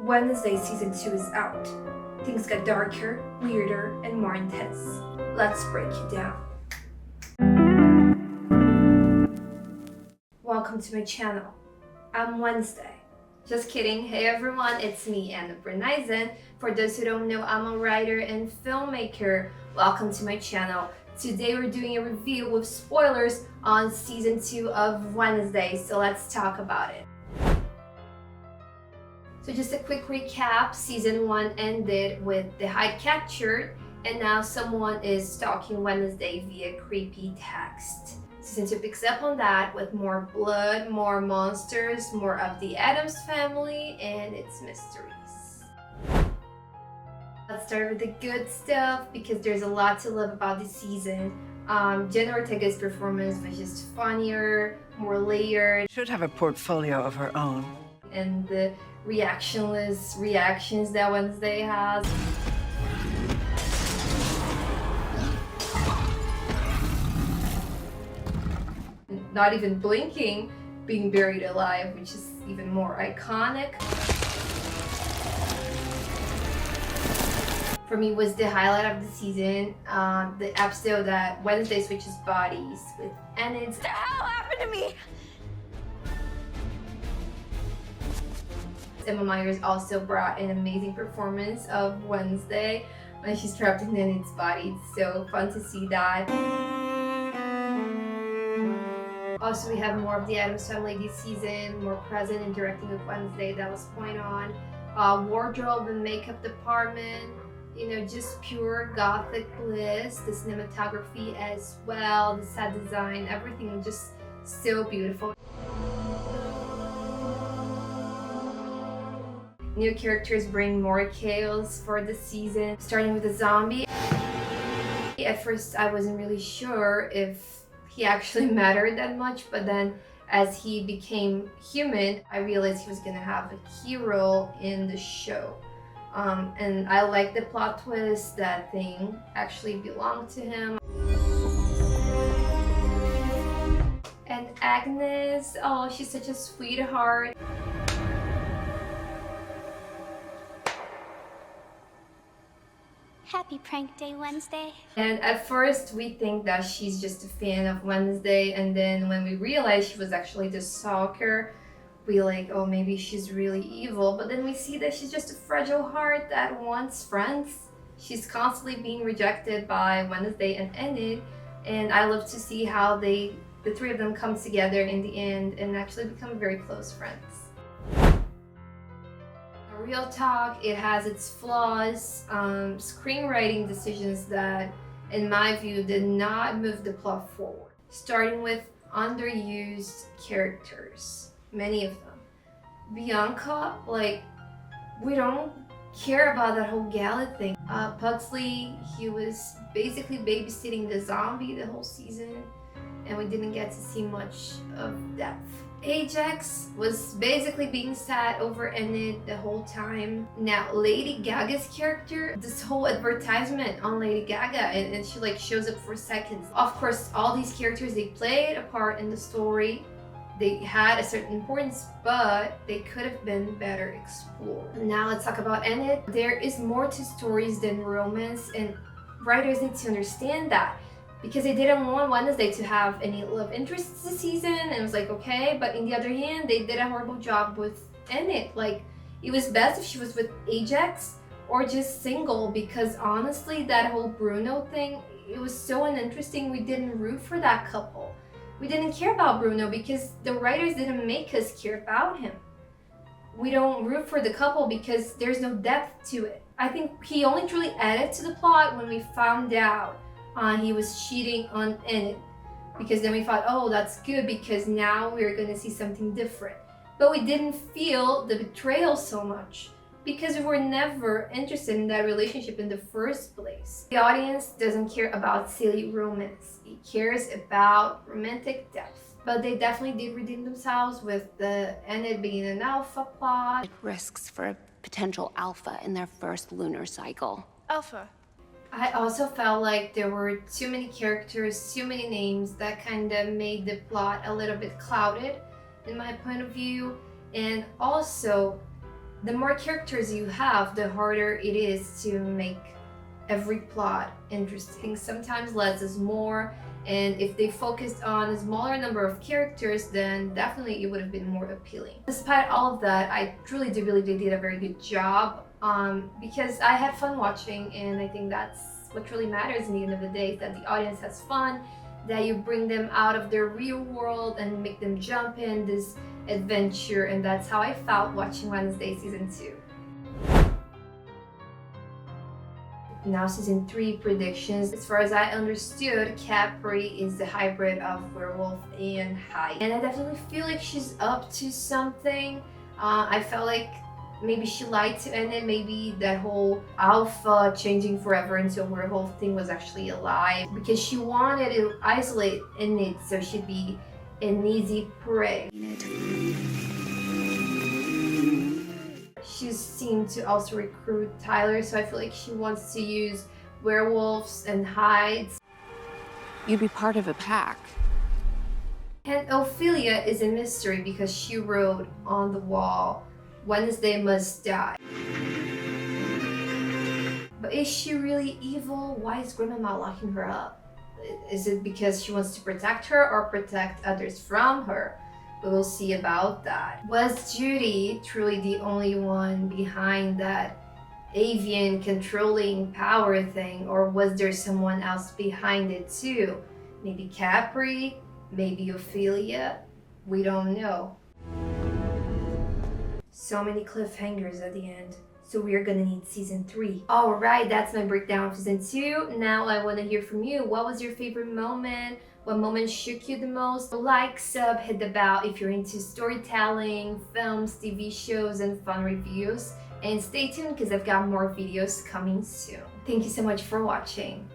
Wednesday season 2 is out. Things get darker, weirder, and more intense. Let's break it down. Welcome to my channel. I'm Wednesday. Just kidding. Hey everyone, it's me, Anna Brunisen. For those who don't know, I'm a writer and filmmaker. Welcome to my channel. Today we're doing a review with spoilers on season 2 of Wednesday, so let's talk about it. So just a quick recap, season 1 ended with the hide captured, and now someone is stalking Wednesday via creepy text. Season 2 picks up on that with more blood, more monsters, more of the Addams family, and its mysteries. Let's start with the good stuff because there's a lot to love about this season. Jenna Ortega's performance was just funnier, more layered. Should have a portfolio of her own. And the reactionless reactions that Wednesday has. Not even blinking, being buried alive, which is even more iconic. For me, was the highlight of the season, the episode that Wednesday switches bodies with Enid. What the hell happened to me? Emma Myers also brought an amazing performance of Wednesday when she's trapped in Enid's body. It's so fun to see that. Also, we have more of the Addams family this season, more present interacting with Wednesday. That was point on. Wardrobe and makeup department, you know, just pure gothic bliss. The cinematography as well, the set design, everything just so beautiful. New characters bring more chaos for the season, starting with the zombie. At first, I wasn't really sure if he actually mattered that much, but then as he became human, I realized he was gonna have a key role in the show. And I like the plot twist that thing actually belonged to him. And Agnes, oh, she's such a sweetheart. Happy prank day, Wednesday. And at first we think that she's just a fan of Wednesday, and then when we realize she was actually the stalker, we like, oh, maybe she's really evil. But then we see that she's just a fragile heart that wants friends. She's constantly being rejected by Wednesday and Enid, and I love to see how the three of them come together in the end and actually become very close friends. Real talk, it has its flaws, screenwriting decisions that, in my view, did not move the plot forward. Starting with underused characters, many of them. Bianca, like, we don't care about that whole gala thing. Pugsley, he was basically babysitting the zombie the whole season, and we didn't get to see much of depth. Ajax was basically being sad over Enid the whole time. Now, Lady Gaga's character, this whole advertisement on Lady Gaga, and she like shows up for seconds. Of course, all these characters, they played a part in the story. They had a certain importance, but they could have been better explored. Now let's talk about Enid. There is more to stories than romance, and writers need to understand that. Because they didn't want Wednesday to have any love interests this season, and it was like, okay, but in the other hand, they did a horrible job with Enid. Like, it was best if she was with Ajax or just single, because honestly, that whole Bruno thing, it was so uninteresting. We didn't root for that couple. We didn't care about Bruno because the writers didn't make us care about him. We don't root for the couple because there's no depth to it. I think he only truly added to the plot when we found out he was cheating on Enid, because then we thought, oh, that's good because now we're gonna see something different. But we didn't feel the betrayal so much because we were never interested in that relationship in the first place. The audience doesn't care about silly romance. It cares about romantic depth. But they definitely did redeem themselves with the Enid being an alpha plot. It risks for a potential alpha in their first lunar cycle. Alpha. I also felt like there were too many characters, too many names that kind of made the plot a little bit clouded in my point of view. And also, The more characters you have, the harder it is to make every plot interesting. Sometimes less is more, and if they focused on a smaller number of characters, then definitely it would have been more appealing. Despite all of that, I truly do believe they did a very good job, because I had fun watching, and I think that's what really matters in the end of the day, is that the audience has fun, that you bring them out of their real world and make them jump in this adventure, and that's how I felt watching Wednesday season 2. Now season 3 predictions. As far as I understood, Capri is the hybrid of werewolf and Hyde. And I definitely feel like she's up to something. I felt like maybe she lied to Enid. Maybe that whole alpha changing forever into a werewolf thing was actually a lie. Because she wanted to isolate Enid so she'd be an easy prey. She seemed to also recruit Tyler, so I feel like she wants to use werewolves and Hydes. You'd be part of a pack. And Ophelia is a mystery because she wrote on the wall, "Wednesday must die." But is she really evil? Why is Grandmama locking her up? Is it because she wants to protect her or protect others from her? But we'll see about that. Was Judy truly the only one behind that avian controlling power thing, or was there someone else behind it too? Maybe Capri, maybe Ophelia, we don't know. So many cliffhangers at the end. So we are gonna need season 3. Alright, that's my breakdown of season 2. Now I wanna hear from you. What was your favorite moment? What moment shook you the most? Like, sub, hit the bell if you're into storytelling, films, TV shows, and fun reviews. And stay tuned because I've got more videos coming soon. Thank you so much for watching.